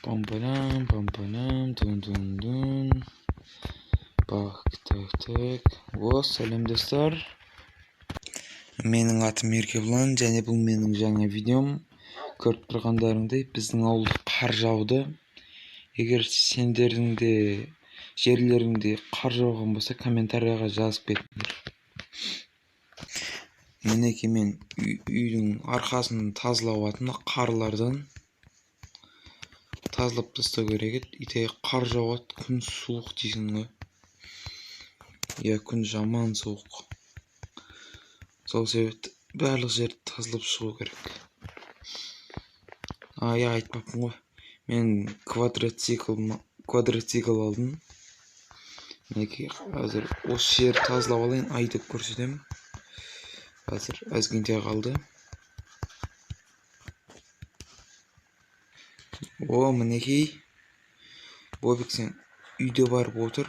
Пам-парам, тун-тун-тун. Так. Сәлем достар. Менің атым Еркебұлан, және бұл менің жаңа видеом. Көріп тұрғандарыңдай, біздің ауылда қар жауды. Егер сендердің де жерлеріңде қар жауған болса, комментарияға жазып кетіңдер. Мінекей мен үйдің арқасын тазалап атына қарлардан тазалап тастау керек еді. Итая қар жауады, күн суық дейсің ғой. Күн жаман суық. Сол себепті барлық жерді тазалап шығу керек. Айтпаппын ғой. Мен квадроцикл алдым. Мінекей қазір осы жерді тазалап алайын, айтып көрсетемін. Қазір әзгенте қалды. Мінекей. Бобик сен үйде барып отыр.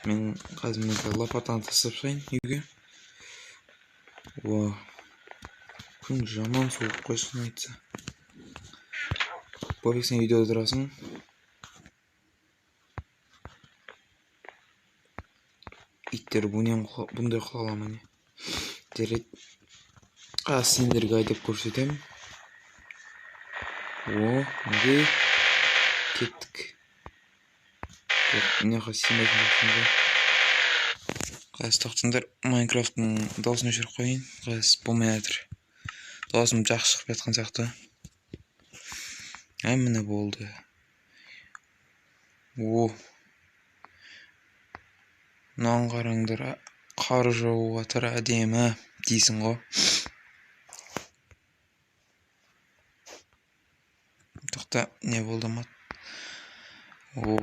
Мен қазір лопатаны тастап сайын үйге. Күн жаман суық қойсын айтса. Бобик сен үйде отырасың. Иттер бұндай құлалама не? Жарайды. Сендерге айтып көрсетемін. Неге кеттік. Мынақа симайтын жоқсыңдар. Қазір тоқтыңдар, Майнкрафттың дауысын өшіріп қойын. Қазір болмай жатыр. Дауысым жақсы шығып жатқан сияқты. Міне болды. Мынаны қараңдар, қар жауып жатыр, әдемі дейсің ғой. Тоқта, не болды ма? Бұл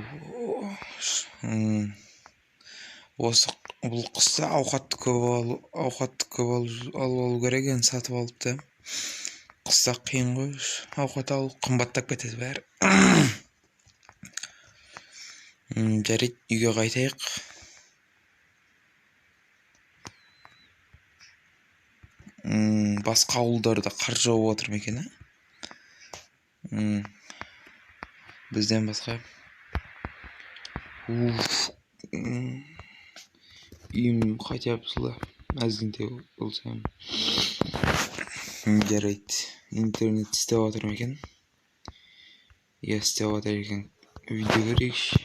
қыста ауқатты көп алу керек, сатып алыпты. Қыста қиын ғой, ауқат алу қымбаттап кетеді бәрі. Жарайды, үйге қайтайық. Басқа ауылдарда қар жауып отыр ма екен, бізден басқа. Үйім хотя бы жылы әзгенте болсам. Жарайды, интернет істеп отыр ма екен? Істеп отыр екен. Видео көрейікші.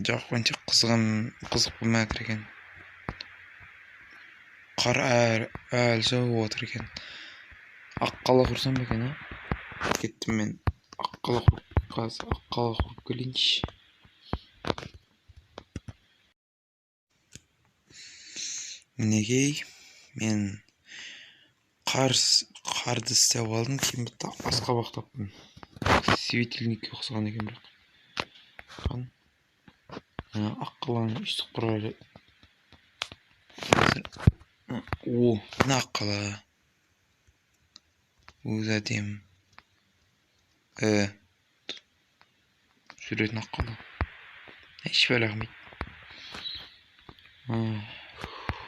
Жоқ, өте қызық болмай жатыр екен. Қар әлі жауып отыр екен. Аққала құрсам ба екен, Кеттім мен аққала құрып келейінші. Мінекей, мен қарды істеп алдым, кейін бітті асқа бақтаппын. Светильникке ұқсаған екен бірақ. Аққаланың үсті құрары. Мына аққала. Өзі әдем. Жүретін аққала. Ешбір рахмет.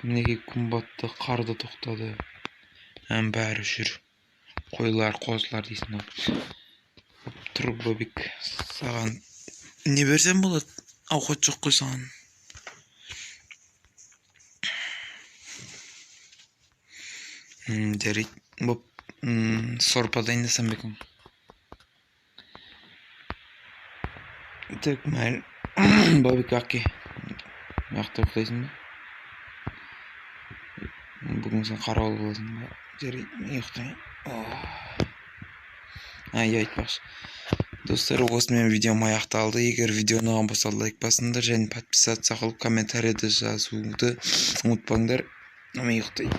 Мінекей күн батты, қарды тоқтады. Бәрі жүр. Қойлар, қозылар дейсің ғой. Тұр, Бобик, саған не берсем болады? Ауқат жоқ қой саған. Жарайды, сорпа дайындасам ба екен? Так, Бобик, аки. Мақта ұйықтайсың ба? Бүгін сен қарауыл боласың ба? Жарайды, мен ұйықтайын. Айтпақшы. Достар, осымен видеом аяқталды. Егер видео ұнаған болса лайк басыңдар, және подписаться қылып комментарияда жазуды ұмытпаңдар. Мен ұйықтайын.